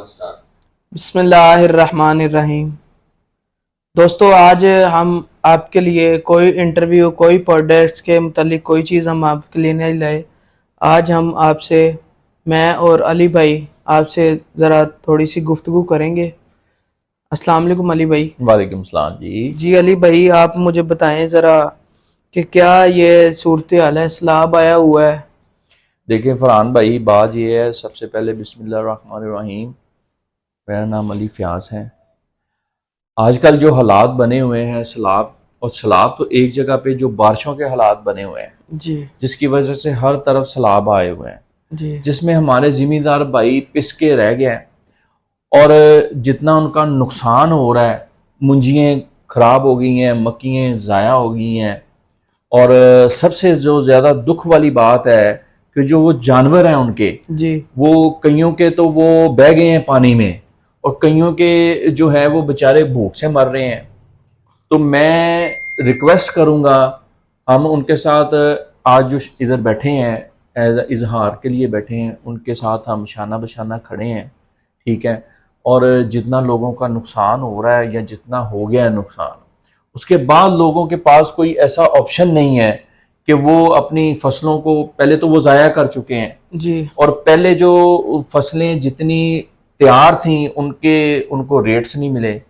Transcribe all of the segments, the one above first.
बिस्मिल्लाहिर्रहमानिर्रहीम। दोस्तों, आज हम आपके लिए कोई इंटरव्यू, कोई प्रोडक्ट्स के मुतालिक कोई चीज़ हम आपके लिए नहीं लाए। आज हम आपसे, मैं और अली भाई आपसे ज़रा थोड़ी सी गुफ्तगू करेंगे। अस्सलाम वालेकुम अली भाई। वालेकुम सलाम जी। जी अली भाई, आप मुझे बताएं ज़रा कि क्या ये सूरत हाल है, सैलाब आया हुआ है। देखिए फरहान भाई, बात ये है, सबसे पहले बिस्मिल्लाहिर्रहमानिर्रहीम। मेरा नाम अली फयाज है। आजकल जो हालात बने हुए हैं सैलाब, और सैलाब तो एक जगह पे जो बारिशों के हालात बने हुए हैं जी जिसकी वजह से हर तरफ सैलाब आए हुए हैं, जी जिसमें हमारे ज़िम्मेदार भाई पिस के रह गए हैं। और जितना उनका नुकसान हो रहा है, मुंजियाँ ख़राब हो गई हैं, मक्कियाँ ज़ाया हो गई हैं। और सबसे जो ज़्यादा दुख वाली बात है कि जो वो जानवर हैं उनके, जी वो कईयों के तो वो बह गए हैं पानी में, और कईयों के जो है वो बेचारे भूख से मर रहे हैं। तो मैं रिक्वेस्ट करूँगा, हम उनके साथ आज जो इधर बैठे हैं एज इजहार के लिए बैठे हैं, उनके साथ हम शाना बशाना खड़े हैं, ठीक है। और जितना लोगों का नुकसान हो रहा है या जितना हो गया है नुकसान, उसके बाद लोगों के पास कोई ऐसा ऑप्शन नहीं है कि वो अपनी फसलों को, पहले तो वो ज़ाया कर चुके हैं जी और पहले जो फसलें जितनी तैयार थीं उनको रेट्स नहीं मिले।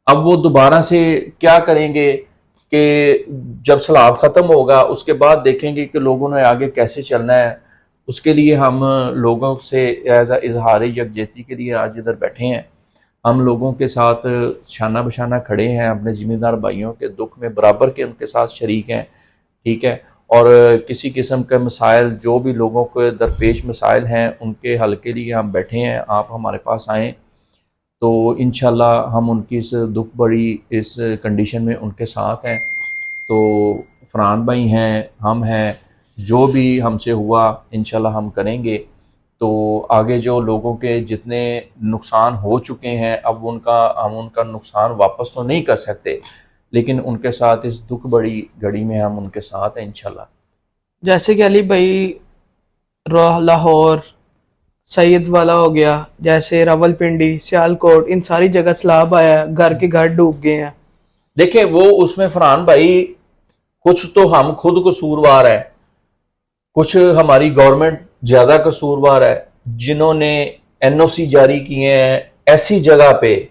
अब वो दोबारा से क्या करेंगे कि जब सैलाब ख़त्म होगा उसके बाद देखेंगे कि लोगों ने आगे कैसे चलना है। उसके लिए हम लोगों से एज अ इजहार यकजहती के लिए आज इधर बैठे हैं। हम लोगों के साथ शाना बशाना खड़े हैं, अपने ज़िम्मेदार भाइयों के दुख में बराबर के उनके साथ शरीक हैं, ठीक है। और किसी किस्म के मसाइल, जो भी लोगों को दरपेश मसाइल हैं, उनके हल के लिए हम बैठे हैं। आप हमारे पास आएँ तो इंशाल्लाह हम उनकी इस दुख बड़ी इस कंडीशन में उनके साथ हैं। तो फरहान भाई हैं, हम हैं, जो भी हमसे हुआ इंशाल्लाह हम करेंगे। तो आगे जो लोगों के जितने नुकसान हो चुके हैं, अब हम उनका नुकसान वापस तो नहीं कर सकते, लेकिन उनके साथ इस दुख बड़ी घड़ी में हम उनके साथ हैं इंशाल्लाह। जैसे कि अली भाई, लाहौर, सैयद वाला हो गया, जैसे रावलपिंडी, सियालकोट, इन सारी जगह सैलाब आया है, घर के घर डूब गए हैं। देखें, वो उसमें फरहान भाई कुछ तो हम खुद कसूरवार है, कुछ हमारी गवर्नमेंट ज्यादा कसूरवार है, जिन्होंने एनओसी जारी किए हैं ऐसी जगह पे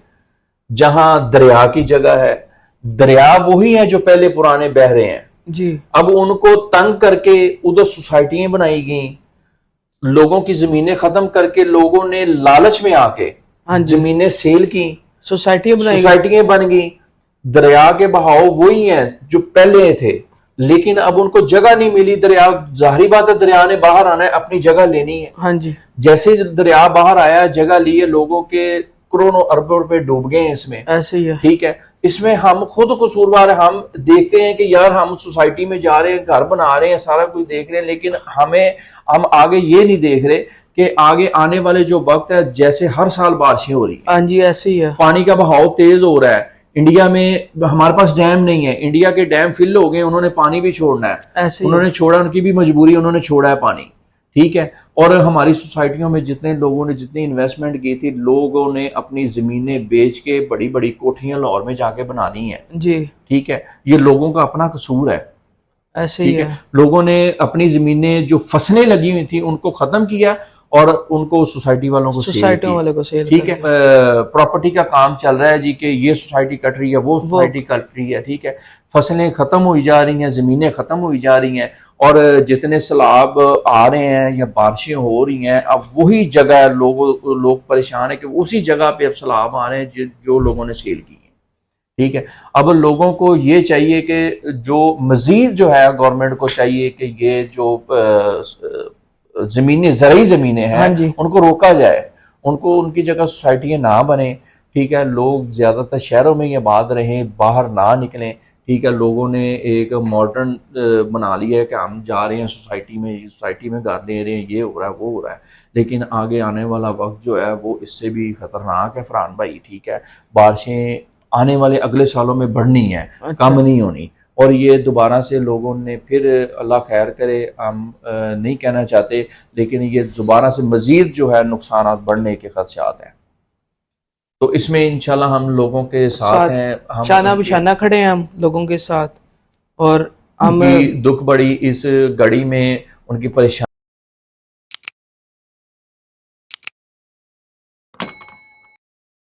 जहां दरिया की जगह है। दरिया वही है जो पहले पुराने बह रहे हैं। जी अब उनको तंग करके उधर सोसाइटियां बनाई गई, लोगों की जमीनें खत्म करके लोगों ने लालच में आके हाँ जी, जमीनें सेल की, सोसाइटियां बन गई। दरिया के बहाव वही हैं जो पहले थे, लेकिन अब उनको जगह नहीं मिली। दरिया, जाहिर बात है, दरिया ने बाहर आना है, अपनी जगह लेनी है। हाँ जी, जैसे दरिया बाहर आया, जगह लिए, लोगों के करोड़ों अरबों रुपए डूब गए हैं इसमें, ऐसे ही है। ठीक है। इसमें हम खुद कसूरवार हैं। हम देखते हैं कि यार हम सोसाइटी में जा रहे हैं, घर बना रहे हैं, सारा कुछ देख रहे हैं, लेकिन हम आगे ये नहीं देख रहे कि आगे आने वाले जो वक्त है, जैसे हर साल बारिशें हो रही हैं, हाँ जी, ऐसे ही है। पानी का बहाव तेज हो रहा है। इंडिया में हमारे पास डैम नहीं है, इंडिया के डैम फिल हो गए, उन्होंने पानी भी छोड़ना है, ऐसे ही उन्होंने छोड़ा, उनकी भी मजबूरी, उन्होंने छोड़ा है पानी, ठीक है। और हमारी सोसाइटियों में जितने लोगों ने जितनी इन्वेस्टमेंट की थी, लोगों ने अपनी जमीनें बेच के बड़ी बड़ी कोठियां लाहौर में जाके बना दी हैं, जी, ठीक है। ये लोगों का अपना कसूर है, ऐसे ही ठीक है। है। लोगों ने अपनी जमीनें, जो फसलें लगी हुई थी, उनको खत्म किया और उनको सोसाइटी वालों को सोसाइटियों वाले को सेल, ठीक है। प्रॉपर्टी का काम चल रहा है जी, कि ये सोसाइटी कट रही है, वो सोसाइटी कट रही है, ठीक है। फसलें खत्म हुई जा रही हैं, जमीनें खत्म हुई जा रही हैं, और जितने सैलाब आ रहे हैं या बारिशें हो रही हैं, अब वही जगह लोग परेशान है कि उसी जगह पे अब सैलाब आ रहे हैं जो लोगों ने सेल की है, ठीक है। अब लोगों को ये चाहिए कि जो मजीद जो है, गवर्नमेंट को चाहिए कि ये जो जमीनें, ज़रूरी जमीनें हैं, हाँ जी, उनको रोका जाए, उनको उनकी जगह सोसाइटियाँ ना बने, ठीक है। लोग ज़्यादातर शहरों में ये आबाद रहें, बाहर ना निकलें, ठीक है। लोगों ने एक मॉडर्न बना लिया है कि हम जा रहे हैं सोसाइटी में घर ले रहे हैं, ये हो रहा है, वो हो रहा है, लेकिन आगे आने वाला वक्त जो है वो इससे भी खतरनाक है फरहान भाई, ठीक है। बारिशें आने वाले अगले सालों में बढ़नी है, अच्छा, कम नहीं होनी। और ये दोबारा से लोगों ने फिर, अल्लाह खैर करे, हम नहीं कहना चाहते, लेकिन ये दोबारा से मजीद जो है नुकसान बढ़ने के खदशात हैं। تو اس میں انشاءاللہ ہم لوگوں کے ساتھ ہیں، ہم شانہ ان کی بشانہ کھڑے ہیں ہم لوگوں کے ساتھ، اور ان ہم کی دکھ بڑی اس گھڑی میں ان کی پریشانی